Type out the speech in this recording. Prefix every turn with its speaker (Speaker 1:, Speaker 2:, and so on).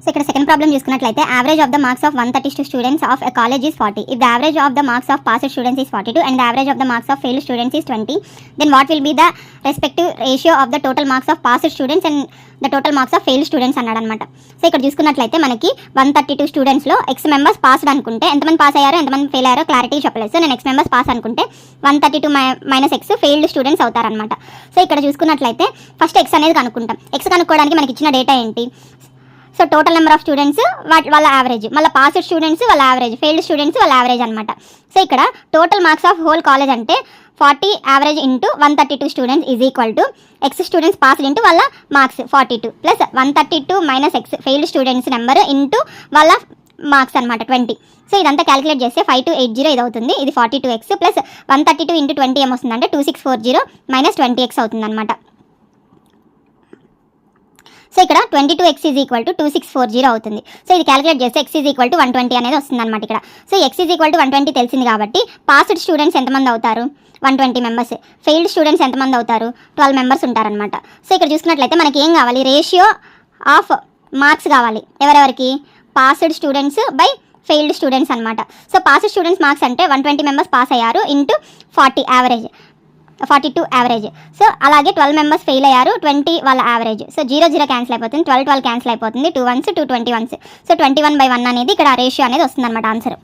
Speaker 1: So ఇక్కడ second problem చూసుకున్నట్లయితే average of the marks of 132 students of a college is 40. If the average of the marks of passed students is 42 and the average of the marks of failed students is 20, then what will be the respective ratio of the total marks of passed students and the total marks of failed students అన్నాడు అనమాట. So ఇక్కడ చూసుకున్నట్లయితే మనకి 132 స్టూడెంట్స్లో X members passed అనుకుంటే ఎంతమంది pass అయ్యారో ఎంతమంది fail అయ్యారో క్లారిటీ చెప్పలేదు. సో నేను ఎక్స్ మెంబర్స్ పాస్ అనుకుంటే 132 మైనస్ ఎక్స్ ఫెయిల్డ్ స్టూడెంట్స్ అవుతారనమాట. సో ఇక్కడ చూసుకున్నట్లయితే ఫస్ట్ ఎక్స్ అనేది కనుక్కుంటాం. ఎక్స్ కనుక్కోవడానికి మనకి ఇచ్చిన డేటా ఏంటి? So total number of students వాళ్ళ యావరేజ్, మళ్ళీ పాస్డ్ స్టూడెంట్స్ వాళ్ళ యావరేజ్, ఫెయిల్డ్ స్టూడెంట్స్ వాళ్ళ యావరేజ్ అనమాట. సో ఇక్కడ total marks of whole college అంటే 40 average into 132 students is equal to X students passed into వాళ్ళ marks 42 plus 132 minus X failed students number into వాళ్ళ marks అనమాట 20. So ఇదంతా calculate చేస్తే 5280 ఇది అవుతుంది. ఇది 42x ప్లస్ 132 ఇంటూ 20 ఏమొస్తుందంటే 2640 మైనస్ 20x అవుతుంది అనమాట. సో ఇక్కడ 22x ఈజ్ ఈక్వల్ టు 2640 అవుతుంది. సో ఇది క్యాలిక్యులేట్ చేస్తే x ఈజ్ ఈక్వల్ టు 120 అనేది వస్తుంది అనమాట ఇక్కడ. So x is equal to 120 తెలిసింది కాబట్టి పాస్డ్ స్టూడెంట్స్ ఎంతమంది అవుతారు? 120 మెంబర్స్. ఫెయిల్డ్ స్టూడెంట్స్ ఎంతమంది అవుతారు? 12 మెంబర్స్ ఉంటారనమాట. సో ఇక్కడ చూసుకున్నట్లయితే మనకి ఏం కావాలి? రేషియో ఆఫ్ మార్క్స్ కావాలి. ఎవరెవరికి? Passed students by failed students అనమాట. సో పాస్డ్ స్టూడెంట్స్ మార్క్స్ అంటే 120 మెంబర్స్ పాస్ అయ్యారు ఇంటూ 40 యావరేజ్, 42 యావరేజ్. సో అలాగే 12 మెంబర్స్ ఫెయిల్ అయ్యారు, 20 వాళ్ళ యావరేజ్. సో 0 క్యాన్సిల్ అయిపోతుంది, 12 క్యాన్సిల్ అయిపోతుంది, 2 1s 2 21s. సో 21/1 అనేది ఇక్కడ రేషియో అనేది వస్తుంది అనమాట ఆన్సర్.